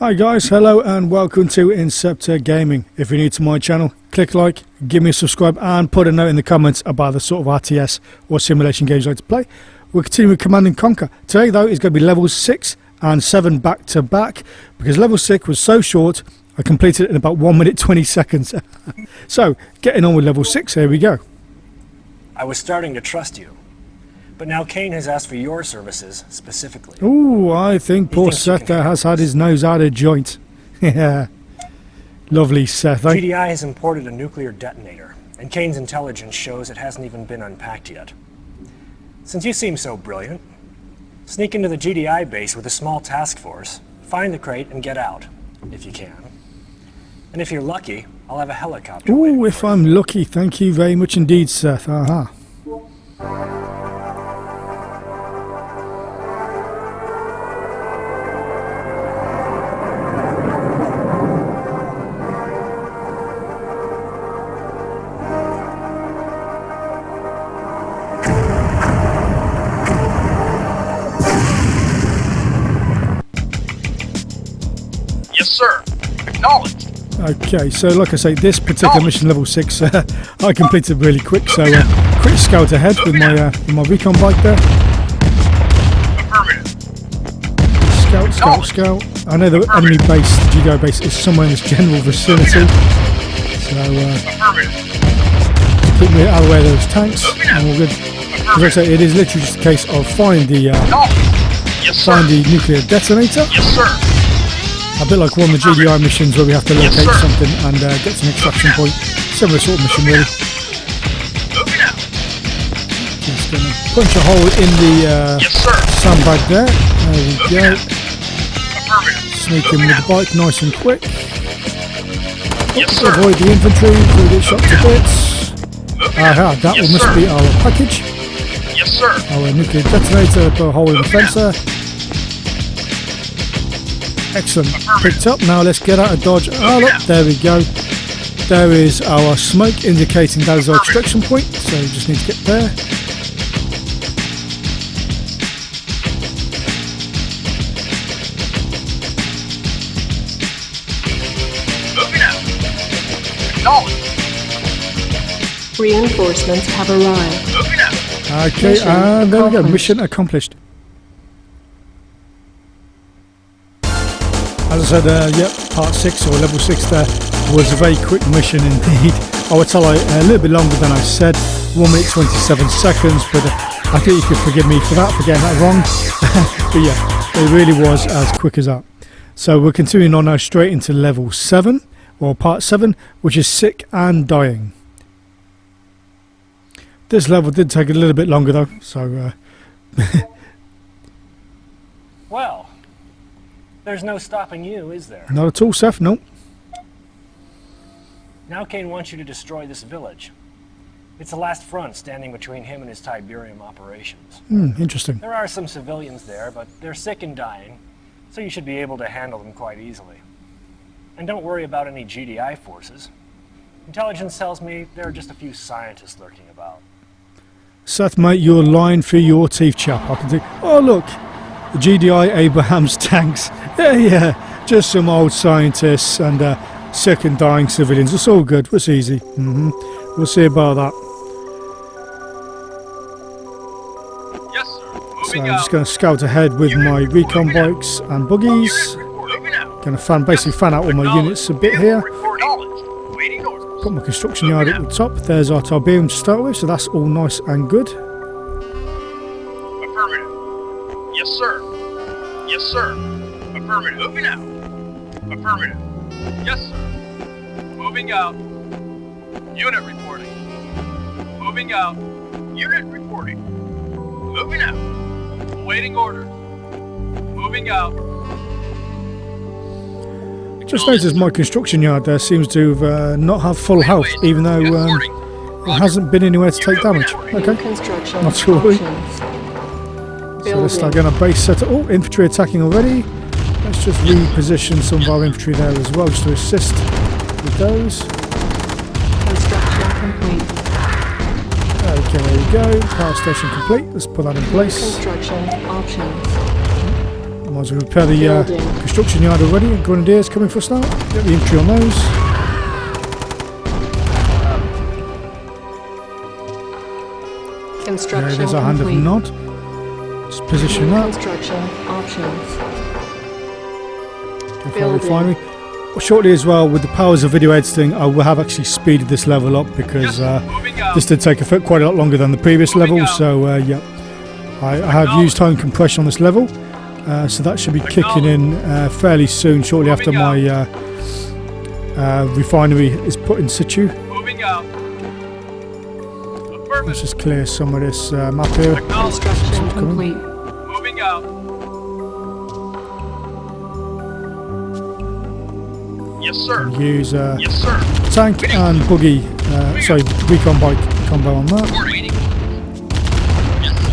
Hi guys, hello and welcome to Inceptor Gaming. If you're new to my channel, click like, give me a subscribe and put a note in the comments about the sort of RTS or simulation games you like to play. We'll continue with Command & Conquer. Today though is going to be levels 6 and 7 back to back because level 6 was so short I completed it in about 1 minute 20 seconds. So, getting on with level 6, here we go. I was starting to trust you. But now Kane has asked for your services specifically. Ooh, I think poor Seth there has had his nose out of joint. Yeah. Lovely, Seth. GDI has imported a nuclear detonator, and Kane's intelligence shows it hasn't even been unpacked yet. Since you seem so brilliant, sneak into the GDI base with a small task force, find the crate and get out, if you can. And if you're lucky, I'll have a helicopter. Ooh, if I'm lucky, thank you very much indeed, Seth. Aha. Yes, sir. Acknowledged. Okay, so like I say, this particular mission, level 6, I completed really quick. So, quick scout ahead with my recon bike there. Affirmative. Scout. I know the enemy base, the GDI base, is somewhere in this general vicinity. So, keep me out of the way of those tanks, and we're good. As I say, it is literally just a case of find the nuclear detonator. Yes, sir. A bit like one of the GDI missions where we have to locate something and get to an extraction point. Similar sort of mission really. Just gonna punch a hole in the sandbag there. There we go. Sneak in with the bike nice and quick. Avoid the infantry until we get shot to bits. Aha, that one must be our package. Yes, sir. Our nuclear detonator, put a hole in the fence there. Excellent. Picked up. Now let's get out of dodge. Oh look, there we go. There is our smoke indicating that is our extraction point. So we just need to get there. Moving out. Acknowledged. Reinforcements have arrived. Moving out. Okay, and there we go. Mission accomplished. As I said, yep, part 6 or level 6 there was a very quick mission indeed. I would tell you a little bit longer than I said, 1 minute 27 seconds, but I think you could forgive me for that, for getting that wrong. But yeah, it really was as quick as that. So we're continuing on now straight into level 7, or part 7, which is sick and dying. This level did take a little bit longer though, so... Well, there's no stopping you, is there? Not at all, Seth, no. Now Kane wants you to destroy this village. It's the last front standing between him and his Tiberium operations. Interesting. There are some civilians there, but they're sick and dying, so you should be able to handle them quite easily. And don't worry about any GDI forces. Intelligence tells me there are just a few scientists lurking about. Seth, mate, you're lying through your teeth, chap. I can do... Oh, look. The GDI Abraham's tanks. Yeah, just some old scientists and sick and dying civilians. It's all good. It's easy. We'll see about that. Yes, sir. So I'm just going to scout ahead with my recon bikes and buggies. Going to basically fan out all my units a bit here. Put my construction yard at the top. There's our Tiberium to start with, so that's all nice and good. Yes, sir. Yes, sir. Affirmative. Moving out. Affirmative. Yes, sir. Moving out. Unit reporting. Moving out. Unit reporting. Moving out. Awaiting orders. Moving out. Just noticed my construction yard there seems to have not have full health, even though it hasn't been anywhere to take damage. Okay, not to worry. So let's start getting a base set up. Oh, infantry attacking already. Let's just reposition some of our infantry there as well, just to assist with those. Construction complete. Okay, there we go. Power station complete. Let's put that in place. Construction options. Might as well repair the Building. construction yard already. Grenadiers coming for a start. Get the infantry on those. Yeah, Construction there's our hand of complete. nod. Just position New that. construction options. Go for our Building. refinery. Well, shortly as well, with the powers of video editing, I will have actually speeded this level up because Moving out. this did take quite a lot longer than the previous Moving level. out. So yeah, I have used time compression on this level, so that should be kicking in fairly soon, shortly after my refinery is put in situ. Moving out. Let's Affirmative. just clear some of this map here. Acknowledged. Construction coming. complete. Moving out. Yes, sir. Use Yes, sir. tank and buggy, sorry, recon bike combo on that. Waiting. Yes, sir.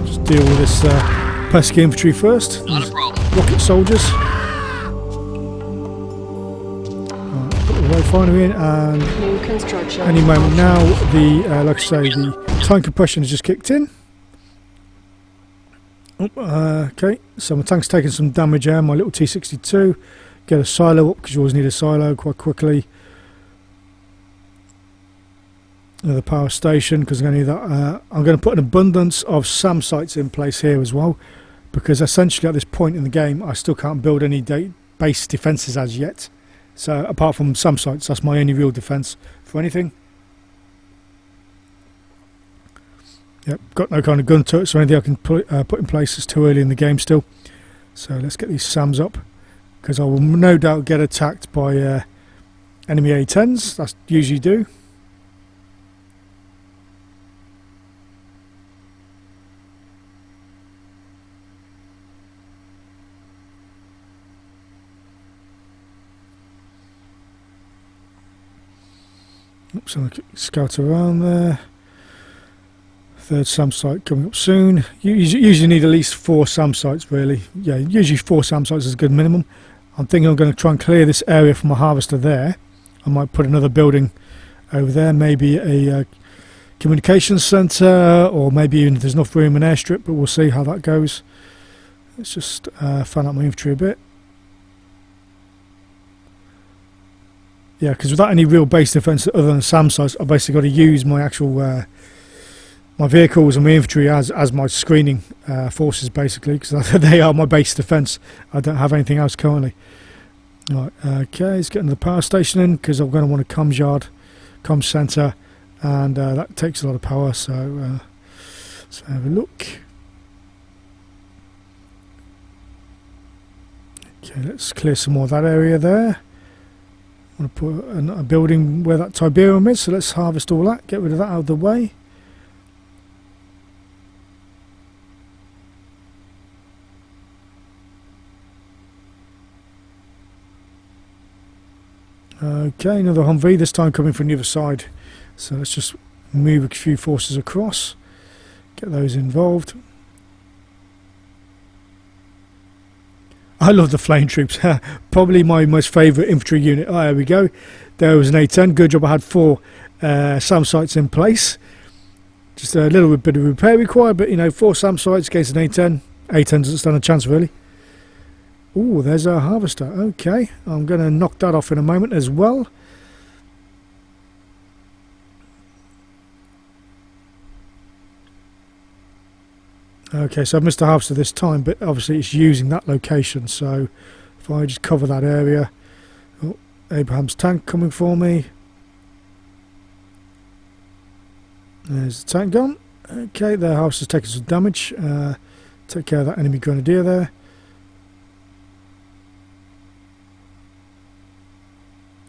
Just deal with this pesky infantry first. Not a These problem. rocket soldiers. Put the refinery in, and New construction. any moment options. now, the like I say, the time compression has just kicked in. Oh, okay, so my tank's taking some damage here. My little T62. Get a silo up because you always need a silo quite quickly. Another power station because I'm going to need that. I'm going to put an abundance of SAM sites in place here as well, because essentially at this point in the game I still can't build any base defences as yet. So apart from SAM sites, that's my only real defence for anything. Yep, got no kind of gun turrets or anything I can put in place. It's too early in the game still. So let's get these SAMs up, because I will no doubt get attacked by enemy A10s. That's usually do. Oops, I'm going to scout around there. Third SAM site coming up soon. You usually need at least 4 SAM sites, really. Yeah, usually 4 SAM sites is a good minimum. I'm thinking I'm going to try and clear this area from a harvester there. I might put another building over there, maybe a communications centre, or maybe even if there's enough room, an airstrip, but we'll see how that goes. Let's just fan out my infantry a bit. Yeah, because without any real base defence other than SAM sites, I've basically got to use my actual my vehicles and my infantry as my screening forces, basically, because they are my base defence. I don't have anything else currently. Right, okay, let's get into the power station in, because I'm going to want a comms yard, comms centre, and that takes a lot of power, so let's have a look. Okay, let's clear some more of that area there. I want to put a building where that Tiberium is, so let's harvest all that, get rid of that out of the way. Okay, another Humvee, this time coming from the other side. So let's just move a few forces across, get those involved. I love the flame troops. Probably my most favourite infantry unit. Oh, there we go. There was an A10. Good job I had 4 SAM sites in place. Just a little bit of repair required, but you know, 4 SAM sites against an A10. A10 doesn't stand a chance, really. Oh, there's our harvester. Okay, I'm going to knock that off in a moment as well. Okay, so I've missed the harvester this time, but obviously it's using that location. So if I just cover that area. Oh, Abraham's tank coming for me. There's the tank gone. Okay, the harvester's taking some damage. Take care of that enemy grenadier there.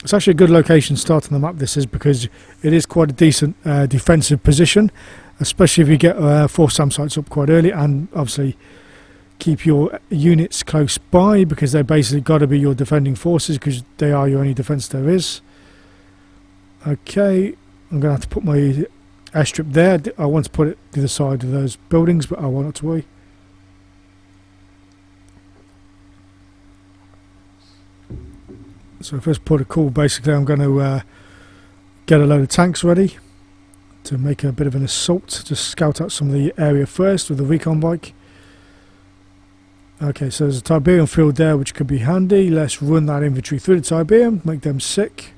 It's actually a good location starting the map, this is, because it is quite a decent defensive position, especially if you get 4 SAM sites up quite early, and obviously keep your units close by, because they're basically got to be your defending forces, because they are your only defence there is. Okay, I'm going to have to put my airstrip there. I want to put it to the side of those buildings, but I won't have to worry. So first port of call, basically I'm going to get a load of tanks ready to make a bit of an assault, just scout out some of the area first with the recon bike. Okay, so there's a Tiberium field there which could be handy. Let's run that infantry through the Tiberium, make them sick.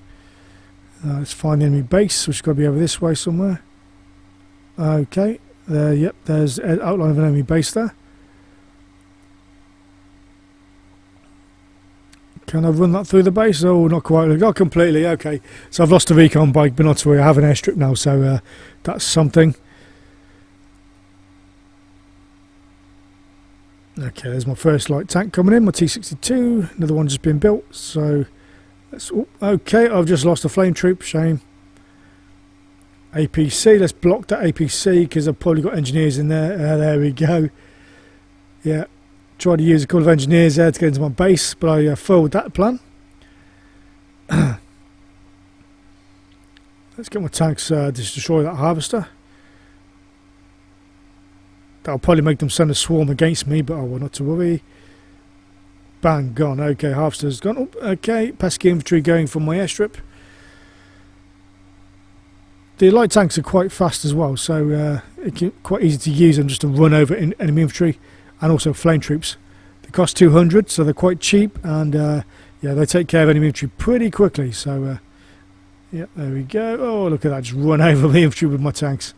Let's find the enemy base, which has got to be over this way somewhere. Okay, yep, there's an outline of an enemy base there. Can I run that through the base? Oh, not quite. Not completely. Okay, so I've lost a recon bike, but not to worry. I have an airstrip now, so that's something. Okay, there's my first light tank coming in, my T62. Another one just been built. So, okay, I've just lost a flame troop. Shame. APC. Let's block that APC because I've probably got engineers in there. There we go. Yeah. Tried to use a couple of engineers there to get into my base, but I foiled that plan. Let's get my tanks to destroy that harvester. That'll probably make them send a swarm against me, but I will not to worry. Bang, gone. Okay, harvester's gone. Oh, okay, pesky infantry going from my airstrip. The light tanks are quite fast as well, so it's quite easy to use them just to run over enemy infantry. And also flame troops. They cost 200, so they're quite cheap, and yeah, they take care of enemy infantry pretty quickly. So yeah, there we go. Oh, look at that, just run over the infantry with my tanks.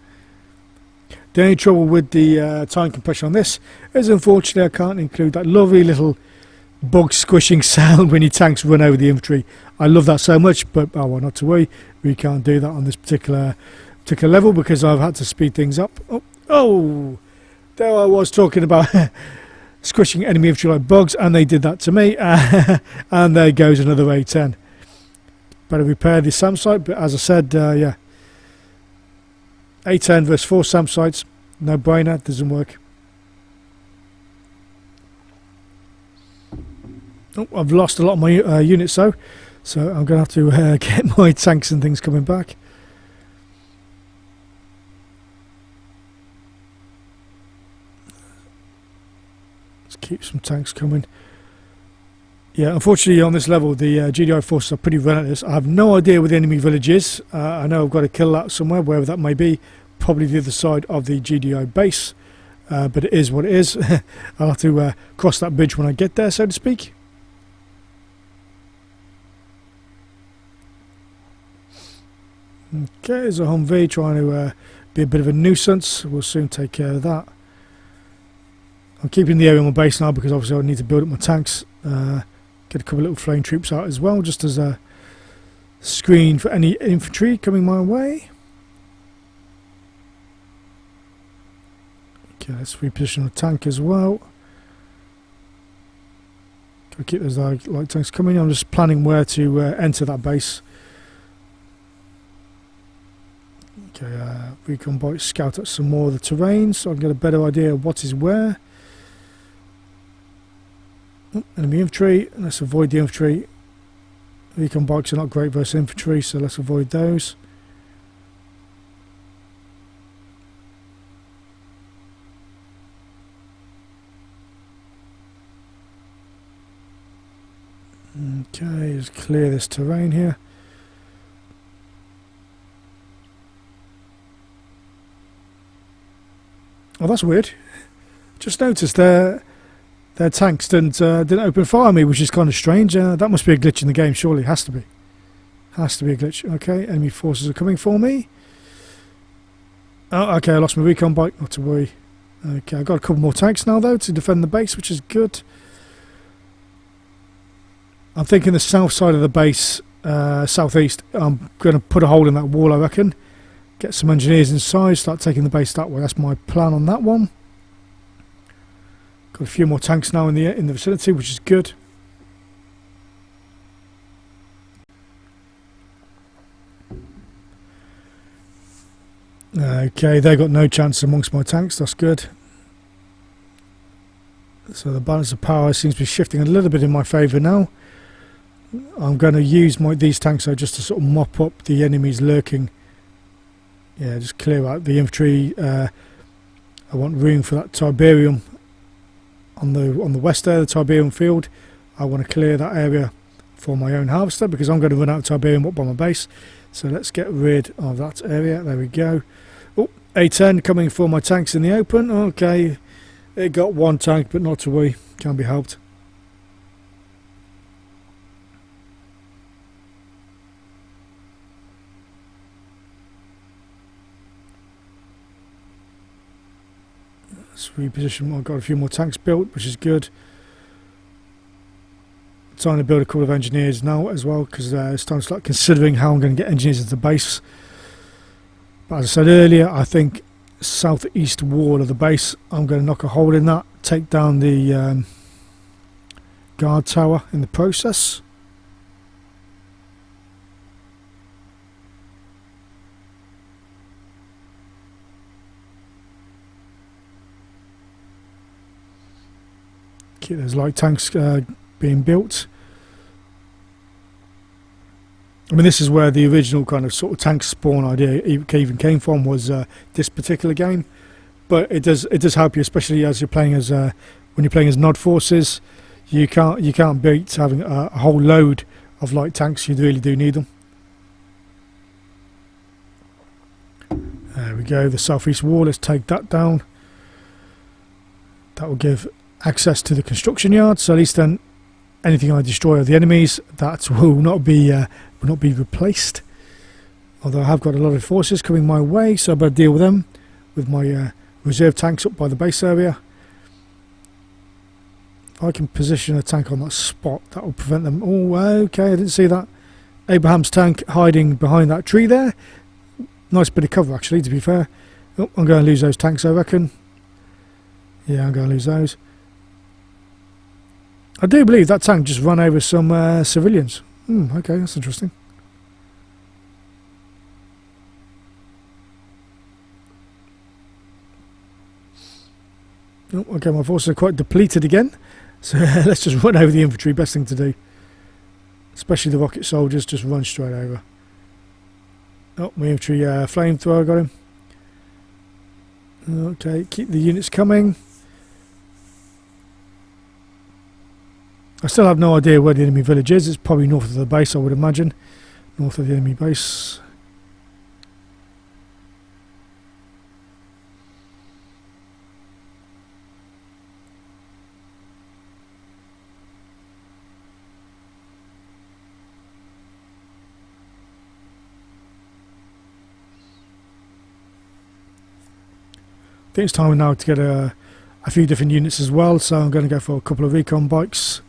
The only trouble with the time compression on this is, unfortunately, I can't include that lovely little bug squishing sound when your tanks run over the infantry. I love that so much, but oh well, not to worry, we can't do that on this particular level because I've had to speed things up. Oh, there I was talking about squishing enemy infantry like bugs, and they did that to me. And there goes another A10. Better repair the SAM site, but as I said, yeah, A10 versus 4 SAM sites, no brainer, doesn't work. Oh, I've lost a lot of my units though, so I'm going to have to get my tanks and things coming back. Let's keep some tanks coming. Yeah, unfortunately on this level the GDI forces are pretty relentless. I have no idea where the enemy village is. I know I've got to kill that somewhere, wherever that may be. Probably the other side of the GDI base, but it is what it is. I'll have to cross that bridge when I get there, so to speak. Okay, there's a Humvee trying to be a bit of a nuisance. We'll soon take care of that. I'm keeping the area on my base now because obviously I need to build up my tanks. Get a couple of little flame troops out as well, just as a screen for any infantry coming my way. Okay, let's reposition the tank as well. Gotta keep those light tanks coming. I'm just planning where to enter that base. Okay, recon bike scout out some more of the terrain so I can get a better idea of what is where. Oh, enemy infantry, let's avoid the infantry. Recon bikes are not great versus infantry, so let's avoid those. Okay, just clear this terrain here. Oh, that's weird. Just noticed their tanks didn't open fire on me, which is kind of strange. That must be a glitch in the game, surely. Has to be. Has to be a glitch. Okay, enemy forces are coming for me. Oh, okay, I lost my recon bike, not to worry. Okay, I've got a couple more tanks now, though, to defend the base, which is good. I'm thinking the south side of the base, southeast, I'm going to put a hole in that wall, I reckon. Get some engineers inside, start taking the base that way. That's my plan on that one. Got a few more tanks now in the vicinity, which is good. Okay, they got no chance amongst my tanks. That's good. So the balance of power seems to be shifting a little bit in my favour now. I'm going to use these tanks though just to sort of mop up the enemies lurking. Yeah, just clear out the infantry. I want room for that Tiberium on the west there, the Tiberium field. I want to clear that area for my own harvester because I'm going to run out of Tiberium up by my base. So let's get rid of that area. There we go. Oh, A10 coming for my tanks in the open. Okay, It got one tank, but not to worry. Can be helped. Let's reposition. I've got a few more tanks built, which is good. Trying to build a couple of engineers now as well, because it's time to start considering how I'm going to get engineers into the base. But as I said earlier, I think southeast wall of the base, I'm going to knock a hole in that, take down the guard tower in the process. Okay, there's light tanks being built. I mean, this is where the original kind of sort of tank spawn idea even came from, was this particular game. But it does help you, especially as you're playing as when you're playing as Nod forces. You can't beat having a whole load of light tanks. You really do need them. There we go. The southeast wall. Let's take that down. That will give access to the construction yard. So at least then, anything I destroy of the enemies, that will not be replaced. Although I have got a lot of forces coming my way, so I better deal with them with my reserve tanks up by the base area. If I can position a tank on that spot, that will prevent them. Oh, okay, I didn't see that. Abraham's tank hiding behind that tree there. Nice bit of cover, actually, to be fair. Oh, I'm going to lose those tanks, I reckon. Yeah, I'm going to lose those. I do believe that tank just ran over some civilians. Okay, that's interesting. Oh, okay, my forces are quite depleted again. So let's just run over the infantry, best thing to do. Especially the rocket soldiers, just run straight over. Oh, my infantry flamethrower got him. Okay, keep the units coming. I still have no idea where the enemy village is. It's probably north of the base, I would imagine. North of the enemy base. I think it's time now to get a few different units as well, so I'm going to go for a couple of recon bikes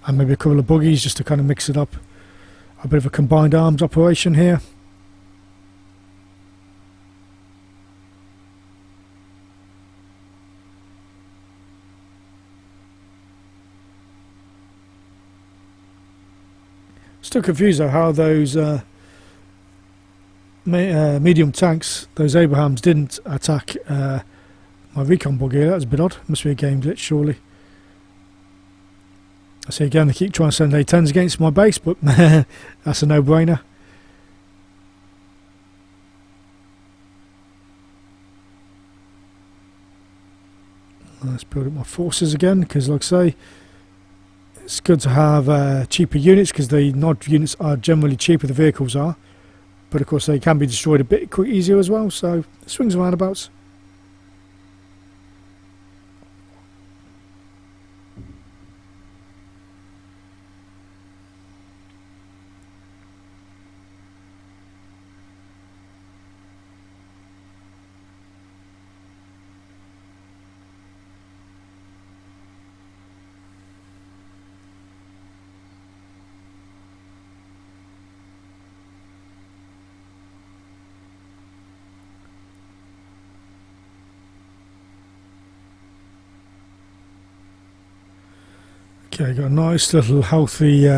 and maybe a couple of buggies just to kind of mix it up. A bit of a combined arms operation here. Still confused though how those medium tanks, those Abrahams, didn't attack my recon buggy. That was a bit odd. Must be a game glitch, surely. I see again, they keep trying to send A10s against my base, but that's a no-brainer. Let's build up my forces again, because like I say, it's good to have cheaper units, because the Nod units are generally cheaper, the vehicles are. But of course they can be destroyed a bit easier as well, so swings and roundabouts. Okay, got a nice little healthy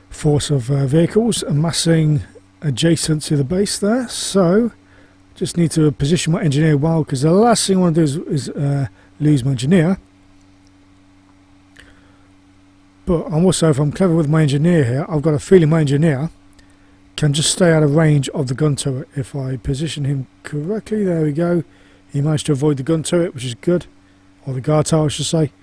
force of vehicles amassing adjacent to the base there. So, just need to position my engineer well, because the last thing I want to do is lose my engineer. But I'm also, if I'm clever with my engineer here, I've got a feeling my engineer can just stay out of range of the gun turret if I position him correctly. There we go. He managed to avoid the gun turret, which is good. Or the guard tower, I should say.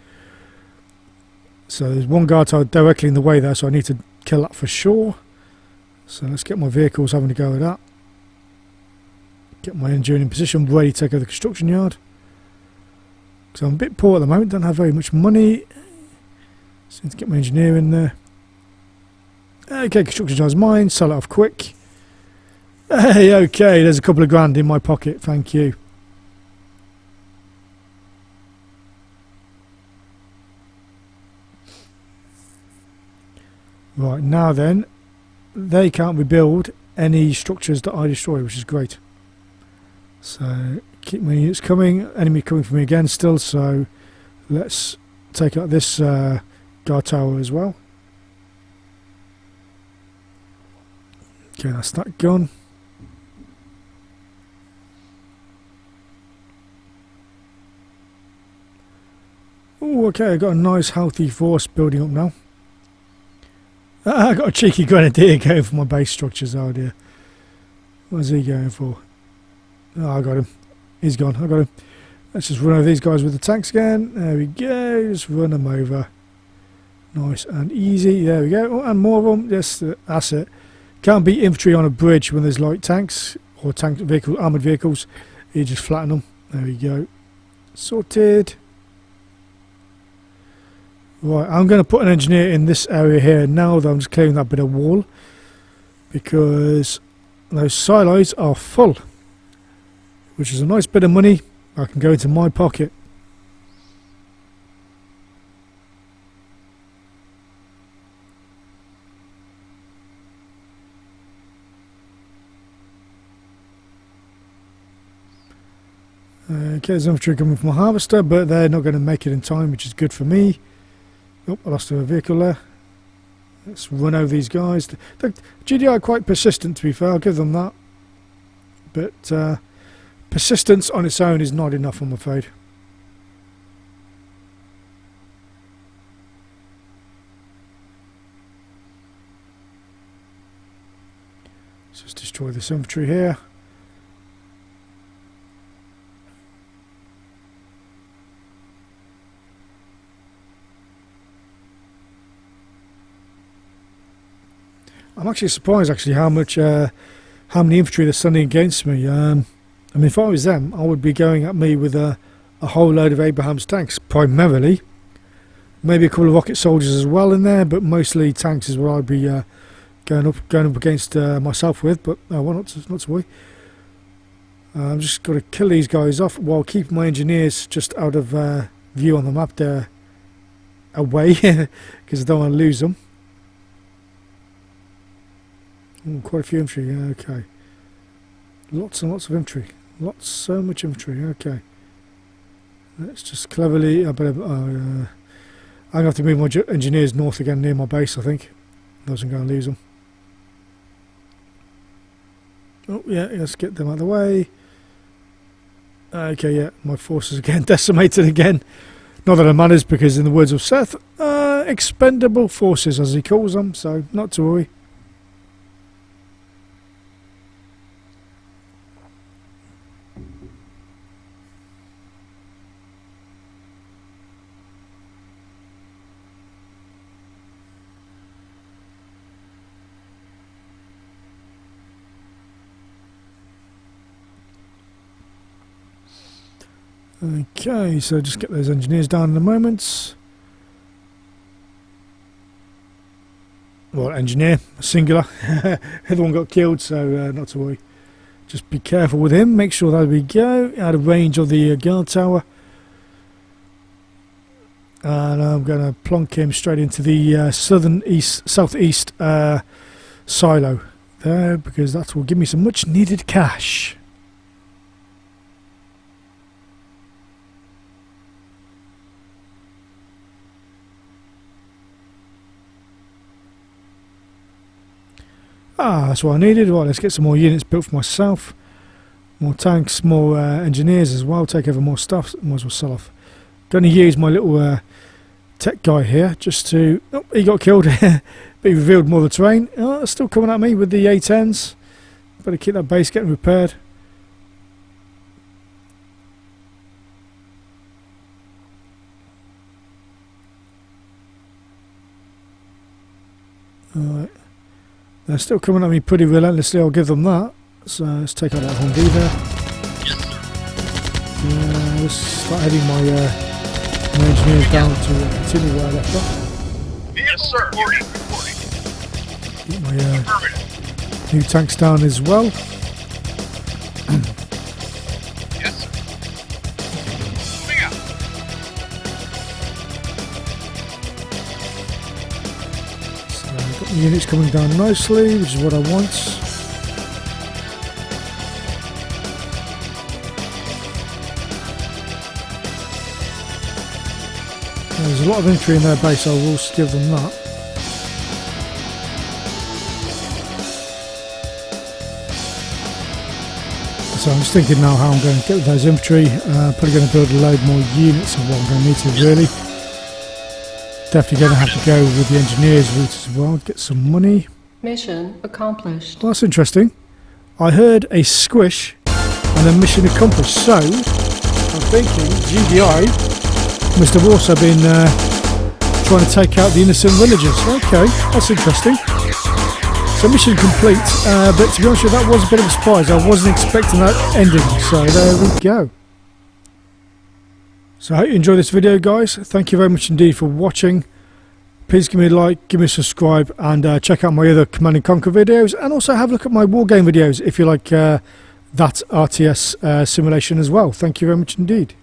So there's one guard tower directly in the way there, so I need to kill that for sure. So let's get my vehicles having a go at that. Get my engineer in position, ready to take over the construction yard. because I'm a bit poor at the moment, don't have very much money. So I need to get my engineer in there. Okay, construction charge mine, sell it off quick. Hey, okay, there's a couple of grand in my pocket, thank you. Right, now then, they can't rebuild any structures that I destroy, which is great. So, keep my units coming, enemy coming for me again still, so let's take out this guard tower as well. Okay, that's that gone. Oh, okay, I got a nice healthy force building up now. I got a cheeky grenadier going for my base structures, oh dear. What's he going for? Oh, I got him. He's gone, I got him. Let's just run over these guys with the tanks again. There we go, just run them over. Nice and easy, there we go. Oh, and more of them, yes, that's it. Can't beat infantry on a bridge when there's light tanks or armoured vehicles. You just flatten them. There we go. Sorted. Right, I'm going to put an engineer in this area here now that I'm just clearing that bit of wall, because those silos are full, which is a nice bit of money I can go into my pocket. Okay, there's infantry coming from a harvester, but they're not going to make it in time, which is good for me. Oh, I lost a vehicle there. Let's run over these guys. The GDI are quite persistent, to be fair, I'll give them that. But persistence on its own is not enough, I'm afraid. Let's just destroy this infantry here. I'm actually surprised, how many infantry they're sending against me. I mean, if I was them, I would be going at me with a whole load of Abraham's tanks, primarily. Maybe a couple of rocket soldiers as well in there, but mostly tanks is what I'd be going up against myself with. But well, not to worry. I'm just got to kill these guys off while keeping my engineers just out of view on the map there, away, because I don't want to lose them. Ooh, quite a few infantry, yeah, okay. Lots and lots of infantry. So much infantry, okay. Let's just cleverly... I'm going to have to move my engineers north again near my base, I think. I wasn't going to lose them. Oh, yeah, let's get them out of the way. Okay, yeah, my forces again decimated again. Not that it matters, because in the words of Seth, expendable forces, as he calls them, so not to worry. Okay, so just get those engineers down in a moment. Well, engineer, singular. The other one got killed, so not to worry. Just be careful with him. Make sure that we go out of range of the guard tower. And I'm going to plonk him straight into the southeast silo there, because that will give me some much needed cash. Ah, that's what I needed. Right, let's get some more units built for myself. More tanks, more engineers as well. Take over more stuff. Might as well sell off. Going to use my little tech guy here just to... Oh, he got killed. But he revealed more of the terrain. Oh, still coming at me with the A10s. Better keep that base getting repaired. Alright. They're still coming at me pretty relentlessly, I'll give them that. So let's take out that Honda there. Yes, sir. just start heading my engineers down to continue where I left off. Yes, sir. Reporting. Get my Affirmative. new tanks down as well. Yes, sir. Moving out. So I've got the units coming down nicely, which is what I want. There's a lot of infantry in their base, so I will give them that. So I'm just thinking now how I'm going to get with those infantry. Probably going to build a load more units of what I'm going to need to really. Definitely going to have to go with the engineers route as well, get some money. Mission accomplished. Well, that's interesting. I heard a squish and a mission accomplished. So I'm thinking GDI must have also been trying to take out the innocent villagers. Okay, that's interesting. So mission complete, but to be honest with you, that was a bit of a surprise. I wasn't expecting that ending, so there we go. So I hope you enjoyed this video, guys. Thank you very much indeed for watching. Please give me a like, give me a subscribe, and check out my other Command & Conquer videos, and also have a look at my Wargame videos if you like that RTS simulation as well. Thank you very much indeed.